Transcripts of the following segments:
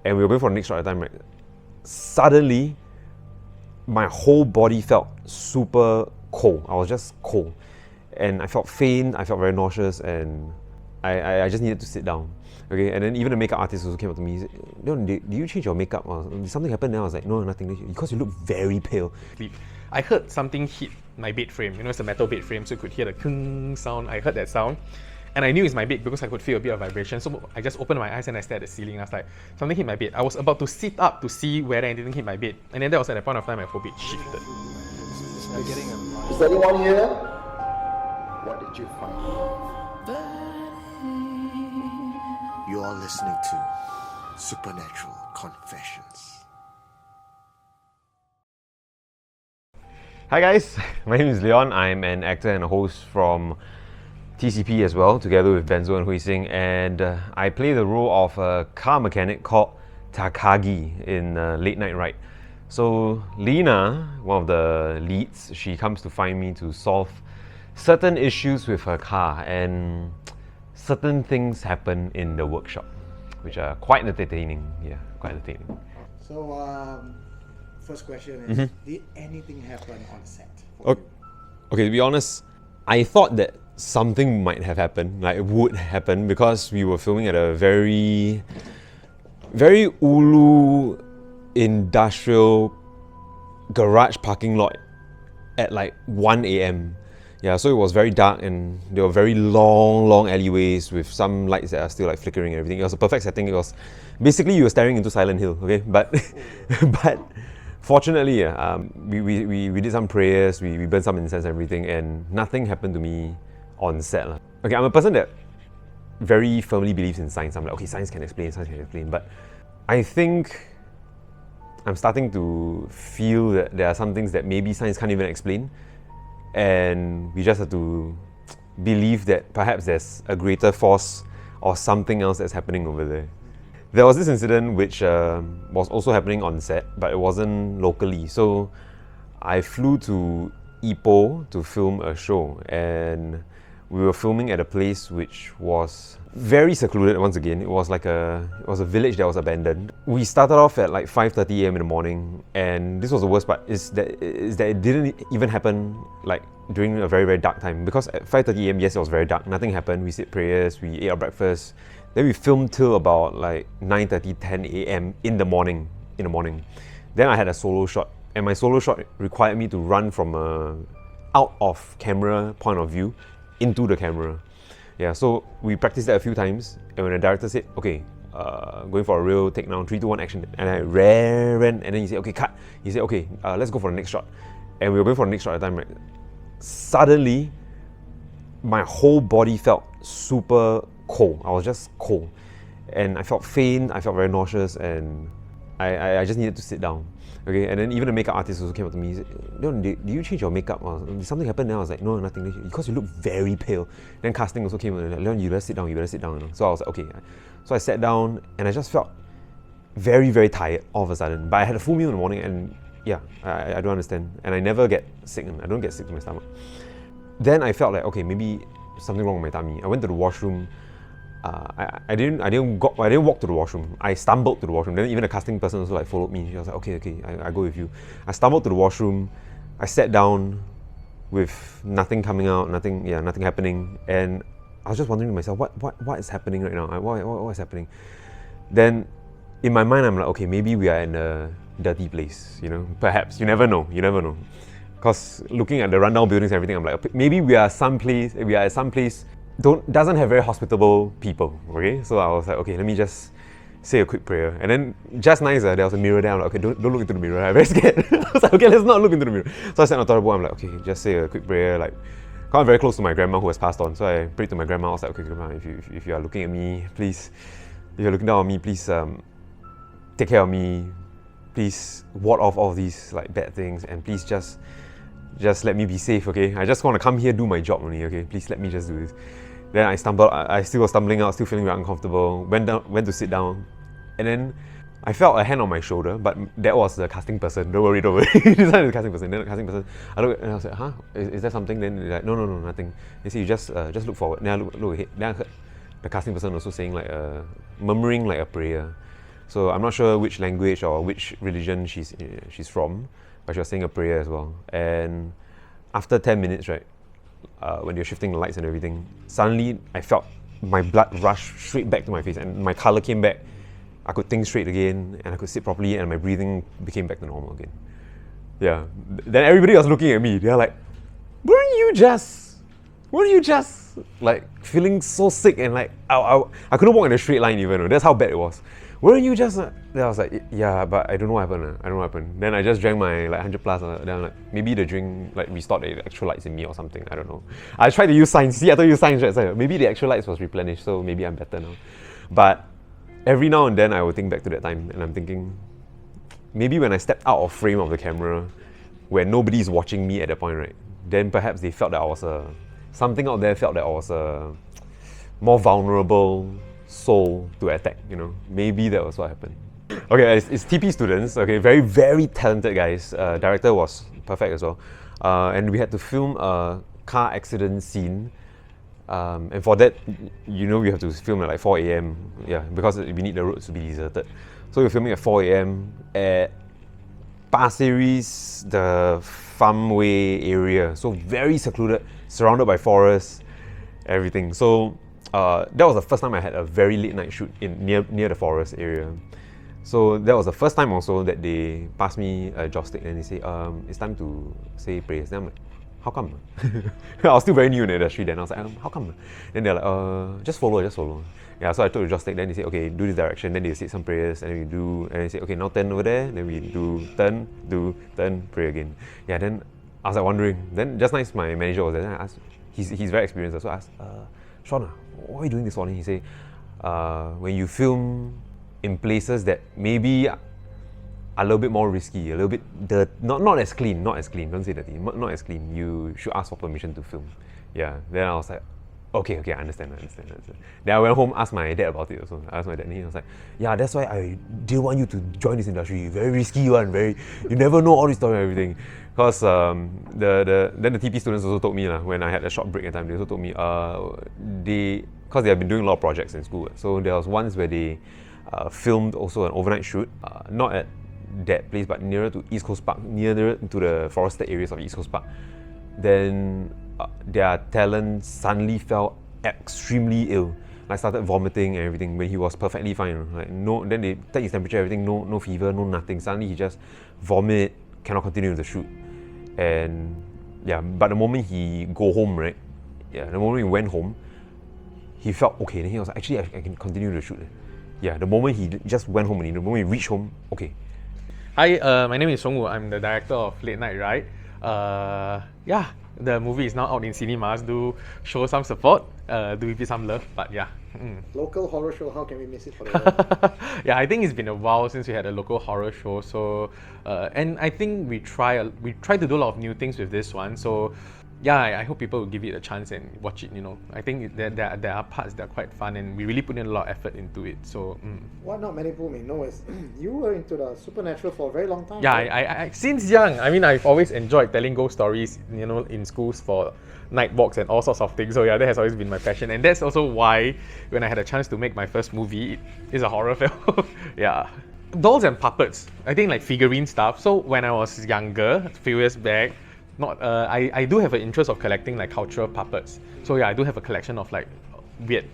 and we were going for the next shot at the time, right? Suddenly, my whole body felt super cold. I was just cold. And I felt faint, I felt very nauseous, and I just needed to sit down. Okay, and then even the makeup artist also came up to me. He said, "Leon, did you change your makeup? Or did something happen?" Then I was like, "No, nothing. Because you look very pale." I heard something hit my bed frame. You know, it's a metal bed frame, so you could hear the kung sound. I heard that sound. And I knew it's my bed because I could feel a bit of vibration. So I just opened my eyes and I stared at the ceiling. I was like, something hit my bed. I was about to sit up to see whether anything hit my bed. And then that was at the point of time my whole bed shifted. Is anyone here? What did you find? You are listening to Supernatural Confessions. Hi guys, my name is Leon. I'm an actor and a host from TCP as well, together with Benzo and Hui Sing, and I play the role of a car mechanic called Takagi in Late Night Ride. So Lena, one of the leads, she comes to find me to solve certain issues with her car, and certain things happen in the workshop, which are quite entertaining. Yeah, quite entertaining. So, first question is, did anything happen on set? Okay, to be honest, I thought that something might have happened, like it would happen, because we were filming at a very ulu industrial garage parking lot at like 1 a.m. Yeah, so it was very dark and there were very long alleyways with some lights that are still like flickering and everything. It was a perfect setting. It was basically you were staring into Silent Hill, okay? But fortunately, we did some prayers, we burned some incense and everything, and nothing happened to me on set. Okay, I'm a person that very firmly believes in science. I'm like, okay, science can explain, but I think I'm starting to feel that there are some things that maybe science can't even explain, and we just have to believe that perhaps there's a greater force or something else that's happening over there. There was this incident which was also happening on set, but it wasn't locally. So I flew to Ipoh to film a show, and we were filming at a place which was very secluded once again. It was a village that was abandoned. We started off at like 5:30 a.m. in the morning, and this was the worst part, is that it didn't even happen like during a very dark time, because at 5:30 a.m. yes, it was very dark, nothing happened. We said prayers, we ate our breakfast, then we filmed till about like 9:30, 10 a.m. in the morning. Then I had a solo shot, and my solo shot required me to run from a out of camera point of view into the camera. Yeah, so we practiced that a few times, and when the director said, okay, going for a real take now, 3, 2, 1, action, and I ran, and then he said, okay, cut. He said, okay, let's go for the next shot. And we were going for the next shot at the time, right? Suddenly, my whole body felt super cold. I was just cold. And I felt faint, I felt very nauseous, and I just needed to sit down. Okay, and then even the makeup artist also came up to me. He said, "Leon, did you change your makeup? Or did something happen?" Then I was like, "No, nothing. Because you look very pale." Then casting also came and like, "Leon, you better sit down. You better sit down." You know? So I was like, "Okay." So I sat down, and I just felt very tired all of a sudden. But I had a full meal in the morning, and yeah, I don't understand. And I never get sick. I don't get sick to my stomach. Then I felt like, okay, maybe something wrong with my tummy. I went to the washroom. I didn't walk to the washroom. I stumbled to the washroom. Then even the casting person also like followed me. She was like, okay, I go with you. I stumbled to the washroom. I sat down with nothing coming out, nothing happening, and I was just wondering to myself, what is happening right now? What is happening? Then in my mind, I'm like, okay, maybe we are in a dirty place. You know, perhaps. You never know. Because looking at the rundown buildings and everything, I'm like, maybe we are at some place doesn't have very hospitable people, okay? So I was like, okay, let me just say a quick prayer. And then just nice, there was a mirror there. I'm like, okay, don't look into the mirror. I'm very scared. I was like, okay, let's not look into the mirror. So I sat on the toilet bowl. I'm like, okay, just say a quick prayer. Like, got very close to my grandma who has passed on. So I prayed to my grandma. I was like, okay, grandma, if you are looking at me, please, if you're looking down on me, please take care of me. Please ward off all these like bad things, and please just let me be safe, okay? I just want to come here, do my job only, okay? Please let me just do this. Then I stumbled, I still was stumbling out, still feeling very uncomfortable, went to sit down, and then I felt a hand on my shoulder, but that was the casting person. Don't worry. This one is the casting person. Then the casting person, I looked and I was like, huh? Is there something? Then they're like, no, nothing. They say, you just look forward. Then I look ahead. Then I heard the casting person also saying like, murmuring like a prayer. So I'm not sure which language or which religion she's from, but she was saying a prayer as well. And after 10 minutes, right, when they were shifting the lights and everything, suddenly I felt my blood rush straight back to my face and my color came back. I could think straight again and I could sit properly and my breathing became back to normal again. Yeah. Then everybody was looking at me. They're like, weren't you just like feeling so sick and like I couldn't walk in a straight line even. That's how bad it was. Weren't you just? Then I was like, yeah, but I don't know what happened. I don't know what happened. Then I just drank my like 100 plus. Then I'm like, maybe the drink like restored the electrolytes in me or something. I don't know. I tried to use science. See, I told you science, right? So maybe the electrolytes was replenished, so maybe I'm better now. But every now and then I would think back to that time, and I'm thinking, maybe when I stepped out of frame of the camera, where nobody's watching me at that point, right? Then perhaps they felt that I was something out there felt that I was a more vulnerable soul to attack, you know. Maybe that was what happened. Okay, it's TP students, okay, very, very talented guys. Director was perfect as well. And we had to film a car accident scene. And for that, you know, we have to film at like 4 a.m. Yeah, because we need the roads to be deserted. So we're filming at 4 a.m. at Pasir Ris, the farmway area. So very secluded, surrounded by forests, everything. So that was the first time I had a very late night shoot near the forest area. So that was the first time also that they passed me a joystick and they say, it's time to say prayers. Then I'm like, how come? I was still very new in the industry then. I was like, how come? Then they're like, just follow. Yeah, so I took the joystick, then they say, okay, do this direction. Then they say some prayers and we do, and they say, okay, now turn over there. Then we do, turn, pray again. Yeah, then I was like wondering. Then just nice, my manager was there. Then I asked, he's very experienced. So I asked, Sean, what are you doing this morning? He said, when you film in places that maybe are a little bit more risky, a little bit not as clean, don't say dirty, not as clean, you should ask for permission to film. Yeah, then I was like, okay, I understand. Then I went home, asked my dad about it also. I asked my dad and he was like, yeah, that's why I didn't want you to join this industry, very risky one, you never know all this story and everything. Because then the TP students also told me, when I had a short break at time, they also told me, because they have been doing a lot of projects in school. So there was once where they filmed also an overnight shoot, not at that place, but nearer to East Coast Park, nearer to the forested areas of East Coast Park. Then their talent suddenly fell extremely ill. Like started vomiting and everything when he was perfectly fine. Like then they take his temperature, everything, no fever, no nothing. Suddenly he just vomit, cannot continue with the shoot. And yeah, but the moment he go home, right? Yeah, the moment he went home, he felt okay. Then he was like, actually, I can continue the shoot. Yeah, the moment he just went home, and the moment he reached home, okay. Hi, my name is Chongwu. I'm the director of Late Night Ride. Yeah, the movie is now out in cinemas. Do show some support, do give it some love, but yeah. Local horror show, how can we miss it for the Yeah, I think it's been a while since we had a local horror show. So, and I think we try to do a lot of new things with this one. So, yeah, I hope people will give it a chance and watch it. You know, I think there are parts that are quite fun, and we really put in a lot of effort into it. So, what not many people may know is you were into the supernatural for a very long time. Yeah, right? I since young. I mean, I've always enjoyed telling ghost stories. You know, in schools for night walks and all sorts of things. So yeah, that has always been my passion, and that's also why when I had a chance to make my first movie, it's a horror film. Yeah. Dolls and puppets. I think like figurine stuff. So when I was younger, a few years back. I do have an interest of collecting like cultural puppets. So yeah, I do have a collection of like weird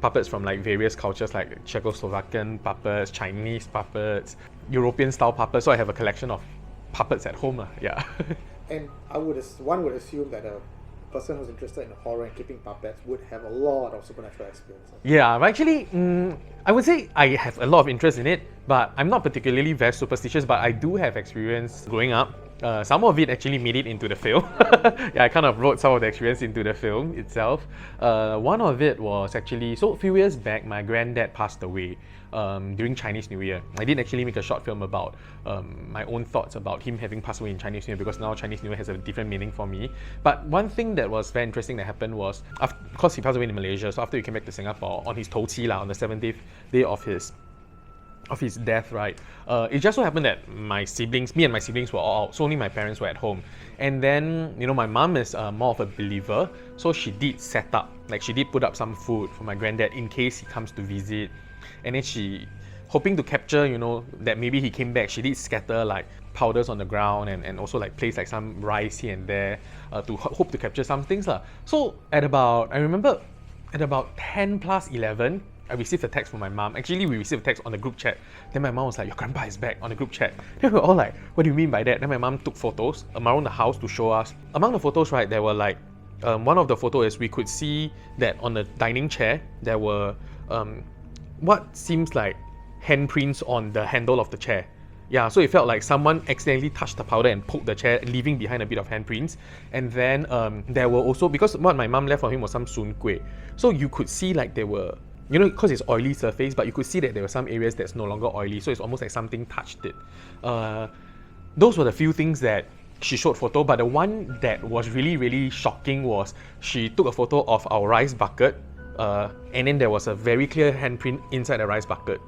puppets from like various cultures, like Czechoslovakian puppets, Chinese puppets, European style puppets. So I have a collection of puppets at home. Yeah. And one would assume that a person who's interested in horror and keeping puppets would have a lot of supernatural experience. Yeah, actually, I would say I have a lot of interest in it, but I'm not particularly very superstitious, but I do have experience growing up. Some of it actually made it into the film. Yeah, I kind of wrote some of the experience into the film itself. One of it was actually, so a few years back, my granddad passed away during Chinese New Year. I did actually make a short film about my own thoughts about him having passed away in Chinese New Year, because now Chinese New Year has a different meaning for me. But one thing that was very interesting that happened was, because he passed away in Malaysia, so after he came back to Singapore, on his Toqi on the 70th day of his death, right? It just so happened that me and my siblings were all out, so only my parents were at home. And then, you know, my mom is more of a believer, so she did set up, like she did put up some food for my granddad in case he comes to visit. And then she hoping to capture, you know, that maybe he came back. She did scatter like powders on the ground and also like place like some rice here and there to hope to capture some things lah. So I remember at about 10 plus 11, I received a text from my mom. Actually, we received a text on the group chat. Then my mom was like, your grandpa is back, on the group chat. Then we were all like, what do you mean by that? Then my mom took photos around the house to show us. Among the photos, right, there were like, one of the photos is we could see that on the dining chair, there were what seems like handprints on the handle of the chair. Yeah, so it felt like someone accidentally touched the powder and poked the chair, leaving behind a bit of handprints. And then there were also, because what my mom left for him was some soon kueh, so you could see like there were, you know, because it's oily surface, but you could see that there were some areas that's no longer oily, so it's almost like something touched it. Those were the few things that she showed photo, but the one that was really, really shocking was she took a photo of our rice bucket, and then there was a very clear handprint inside the rice bucket.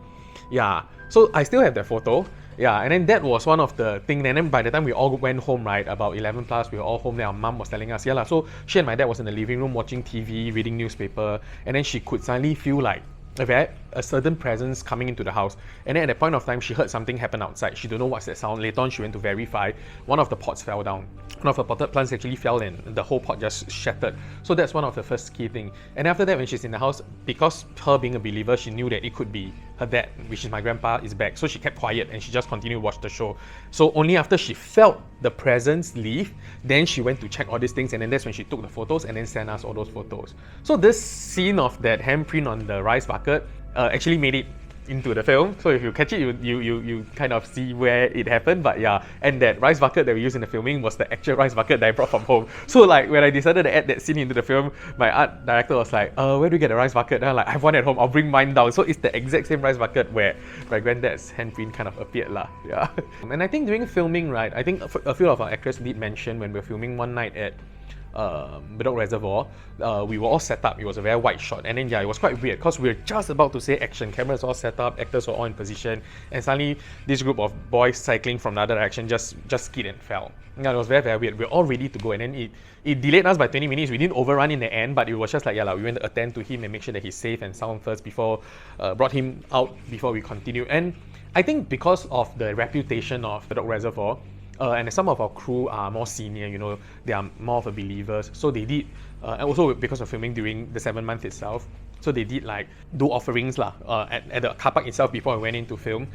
Yeah, so I still have that photo. Yeah, and then that was one of the things. And then by the time we all went home, right, about 11 plus, we were all home. Then our mom was telling us, yeah, so she and my dad was in the living room watching TV, reading newspaper, and then she could suddenly feel like a certain presence coming into the house. And then at that point of time, she heard something happen outside. She don't know what's that sound. Later on, she went to verify. One of the pots fell down. One of her potted plants actually fell and the whole pot just shattered. So that's one of the first key thing. And after that, when she's in the house, because her being a believer, she knew that it could be her dad, which is my grandpa, is back. So she kept quiet and she just continued to watch the show. So only after she felt the presence leave, then she went to check all these things, and then that's when she took the photos and then sent us all those photos. So this scene of that handprint on the rice bucket actually made it into the film. So if you catch it, you kind of see where it happened. But yeah, and that rice bucket that we used in the filming was the actual rice bucket that I brought from home. So like when I decided to add that scene into the film, my art director was like, where do you get a rice bucket? And I'm like, I have one at home, I'll bring mine down. So it's the exact same rice bucket where my granddad's handprint kind of appeared lah. Yeah. And I think during filming, right, I think a few of our actors did mention when we were filming one night at Bedok Reservoir, we were all set up. It was a very wide shot, and then yeah, it was quite weird because we were just about to say action. Cameras all set up, actors were all in position, and suddenly this group of boys cycling from another direction just skid and fell. Yeah, it was very, very weird. We were all ready to go, and then it delayed us by 20 minutes. We didn't overrun in the end, but it was just like, yeah, we went to attend to him and make sure that he's safe and sound first before brought him out before we continue. And I think because of the reputation of Bedok Reservoir, and some of our crew are more senior, you know, they are more of a believers. So they did, and also because of filming during the 7 months itself, so they did like do offerings lah at the car park itself before we went in to film.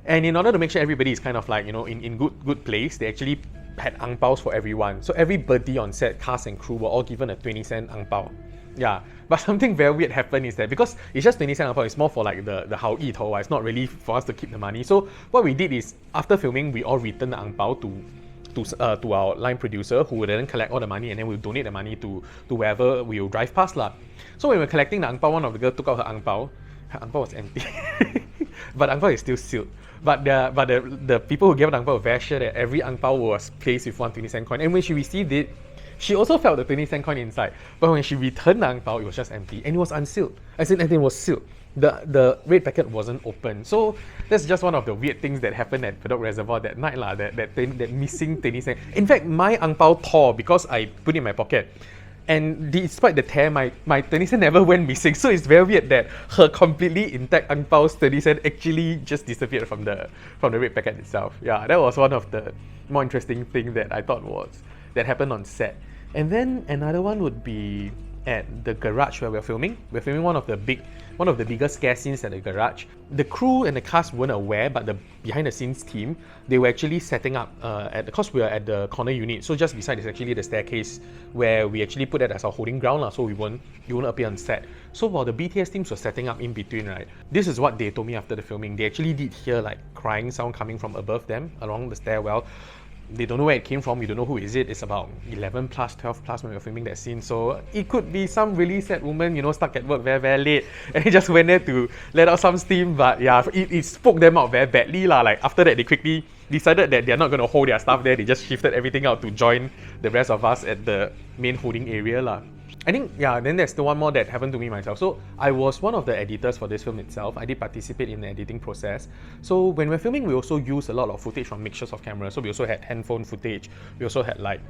And in order to make sure everybody is kind of like, you know, in good place, they actually had ang paos for everyone. So everybody on set, cast and crew, were all given a 20-cent ang pao. Yeah, but something very weird happened is that because it's just 20-cent ang pao, it's more for like the hao yi tou, it's not really for us to keep the money. So what we did is after filming, we all returned the ang pao to our line producer, who would then collect all the money, and then we'll donate the money to wherever we will drive past lah. So when we were collecting the ang pao, one of the girls took out her ang pao. Her ang pao was empty, but ang pao is still sealed. But the people who gave the ang pao were very sure that every ang pao was placed with one 20-cent coin, and when she received it, she also felt the 20-cent coin inside. But when she returned the ang pao, it was just empty, and it was unsealed. I said everything was sealed. The red packet wasn't open. So that's just one of the weird things that happened at Bedok Reservoir that night lah. That missing 20-cent. In fact, my ang pao tore because I put it in my pocket. And despite the tear, my 20-cent never went missing. So it's very weird that her completely intact ang pao's 20-cent actually just disappeared from the red packet itself. Yeah, that was one of the more interesting things that I thought that happened on set. And then another one would be at the garage where we're filming. We're filming one of the bigger scare scenes at the garage. The crew and the cast weren't aware, but the behind the scenes team, they were actually setting up because we are at the corner unit. So just beside is actually the staircase where we actually put that as our holding ground lah, so you won't appear on set. So while the BTS teams were setting up in between, right, this is what they told me after the filming. They actually did hear like crying sound coming from above them along the stairwell. They don't know where it came from, you don't know who is it. It's about 11 plus, 12 plus when we were filming that scene. So it could be some really sad woman, you know, stuck at work very, very late. And they just went there to let out some steam. But yeah, it spoke them out very badly lah. Like after that, they quickly decided that they're not going to hold their stuff there. They just shifted everything out to join the rest of us at the main holding area lah. I think, yeah, then there's the one more that happened to me myself. So I was one of the editors for this film itself. I did participate in the editing process. So when we're filming, we also use a lot of footage from mixtures of cameras. So we also had handphone footage. We also had like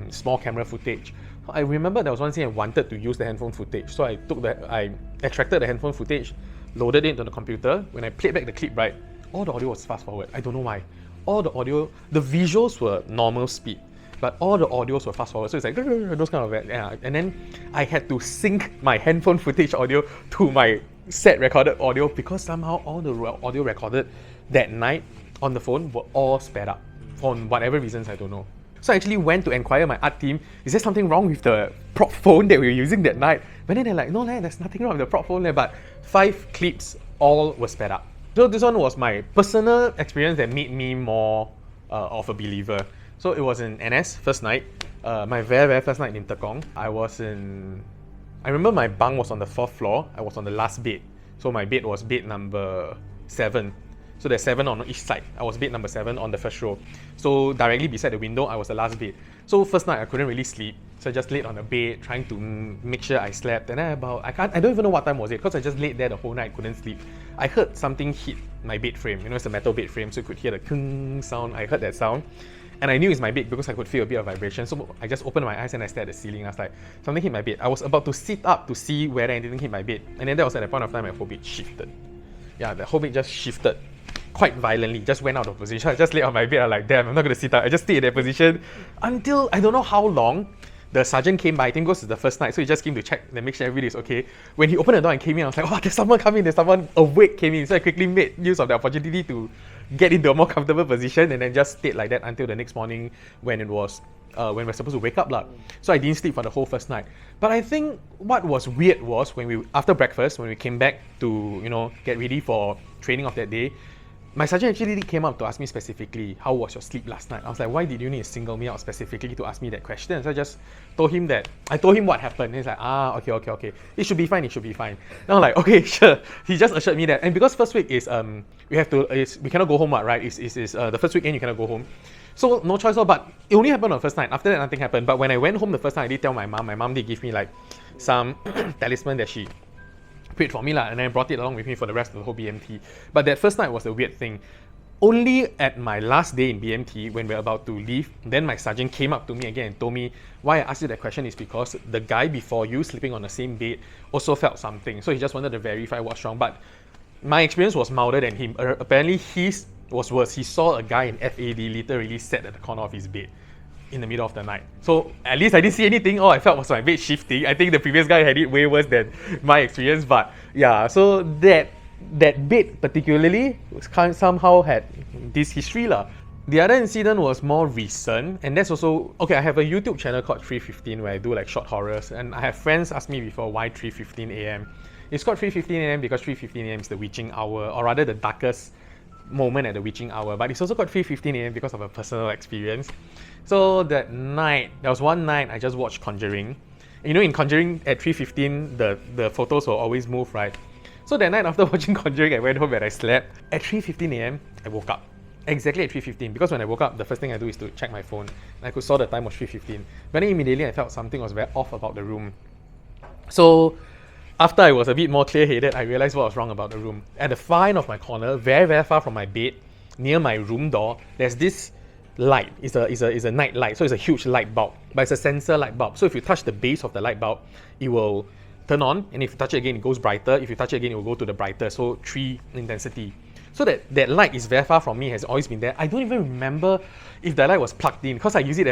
small camera footage. I remember there was one scene I wanted to use the handphone footage. So I extracted the handphone footage, loaded it into the computer. When I played back the clip, right, all the audio was fast forward. I don't know why. All the audio, the visuals were normal speed, but all the audios were fast forward. So it's like those kind of, yeah. And then I had to sync my handphone footage audio to my set recorded audio because somehow all the audio recorded that night on the phone were all sped up for whatever reasons, I don't know. So I actually went to inquire my art team, is there something wrong with the prop phone that we were using that night? But then they're like, no, there's nothing wrong with the prop phone, but 5 clips all were sped up. So this one was my personal experience that made me more of a believer. So it was in NS, first night, my very first night in Tekong. I remember my bunk was on the 4th floor, I was on the last bed. So my bed was bed number 7. So there's 7 on each side. I was bed number 7 on the first row. So directly beside the window, I was the last bed. So first night I couldn't really sleep. So I just laid on the bed trying to make sure I slept. And then I don't even know what time was it because I just laid there the whole night, couldn't sleep. I heard something hit my bed frame. You know, it's a metal bed frame, so you could hear the kung sound. I heard that sound. And I knew it's my bed because I could feel a bit of vibration. So I just opened my eyes and I stared at the ceiling. I was like, something hit my bed. I was about to sit up to see whether anything hit my bed. And then that was at the point of time my whole bed shifted. Yeah, the whole bed just shifted quite violently, just went out of position. I just lay on my bed, I'm like, damn, I'm not going to sit up. I just stayed in that position until, I don't know how long, the sergeant came by. I think it was the first night, so he just came to check and make sure everything is okay. When he opened the door and came in, I was like, oh, there's someone coming, there's someone awake came in. So I quickly made use of the opportunity to get into a more comfortable position and then just stayed like that until the next morning when it was when we're supposed to wake up. So I didn't sleep for the whole first night. But I think what was weird was when we, after breakfast, when we came back to, get ready for training of that day, my sergeant actually came up to ask me specifically, how was your sleep last night? I was like, why did you need to single me out specifically to ask me that question? So I just told him what happened. He's like, okay. It should be fine. And I'm like, okay, sure. He just assured me that. And because first week is, we cannot go home, right? It's the first weekend you cannot go home. So no choice, but it only happened on the first night. After that, nothing happened. But when I went home the first night, I did tell my mom. My mom did give me like some talisman that she prayed for me, and I brought it along with me for the rest of the whole BMT. But that first night was the weird thing. Only at my last day in BMT, when we're about to leave, then my sergeant came up to me again and told me, why I asked you that question is because the guy before you, sleeping on the same bed, also felt something. So he just wanted to verify what's wrong. But my experience was milder than him. Apparently his was worse. He saw a guy in FAD literally sat at the corner of his bed in the middle of the night. So at least I didn't see anything. All I felt was my bed shifting. I think the previous guy had it way worse than my experience. But yeah, so that bed particularly somehow had this history . The other incident was more recent, and that's also, okay, I have a YouTube channel called 3:15 where I do like short horrors, and I have friends ask me before why 3:15 AM. It's called 3:15 AM because 3:15 AM is the witching hour, or rather the darkest moment at the witching hour, but it's also called 3:15 AM because of a personal experience. So that night, there was one night I just watched Conjuring. And in Conjuring at 3:15, the photos will always move, right? So that night after watching Conjuring, I went home and I slept. At 3:15 AM, I woke up. Exactly at 3:15, because when I woke up, the first thing I do is to check my phone. And I could saw the time was 3:15. But then immediately I felt something was very off about the room. So after I was a bit more clear-headed, I realized what was wrong about the room. At the far end of my corner, very, very far from my bed, near my room door, there's this light. It's a night light, so it's a huge light bulb, but it's a sensor light bulb. So if you touch the base of the light bulb, it will turn on, and if you touch it again, it goes brighter. If you touch it again, it will go to the brighter, so 3 intensity. So that light is very far from me, has always been there. I don't even remember if the light was plugged in, because I use it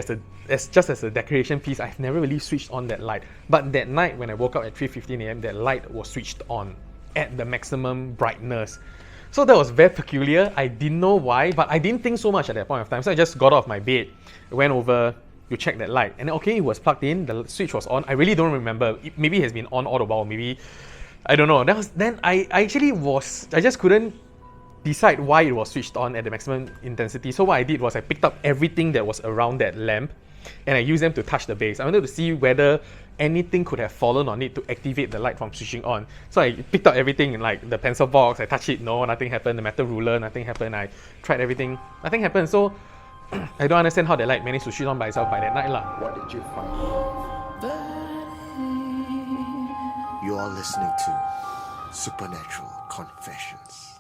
just as a decoration piece. I've never really switched on that light. But that night when I woke up at 3:15 AM, that light was switched on at the maximum brightness. So that was very peculiar. I didn't know why, but I didn't think so much at that point of time. So I just got off my bed, went over to check that light, and okay, it was plugged in, the switch was on. I really don't remember. Maybe it has been on all the while, maybe, I don't know. I just couldn't decide why it was switched on at the maximum intensity. So what I did was I picked up everything that was around that lamp and I used them to touch the base. I wanted to see whether anything could have fallen on it to activate the light from switching on. So I picked up everything, like the pencil box, I touched it, no, nothing happened. The metal ruler, nothing happened. I tried everything, nothing happened. So I don't understand how the light managed to switch on by itself by that night. What did you find? You are listening to Supernatural Confessions.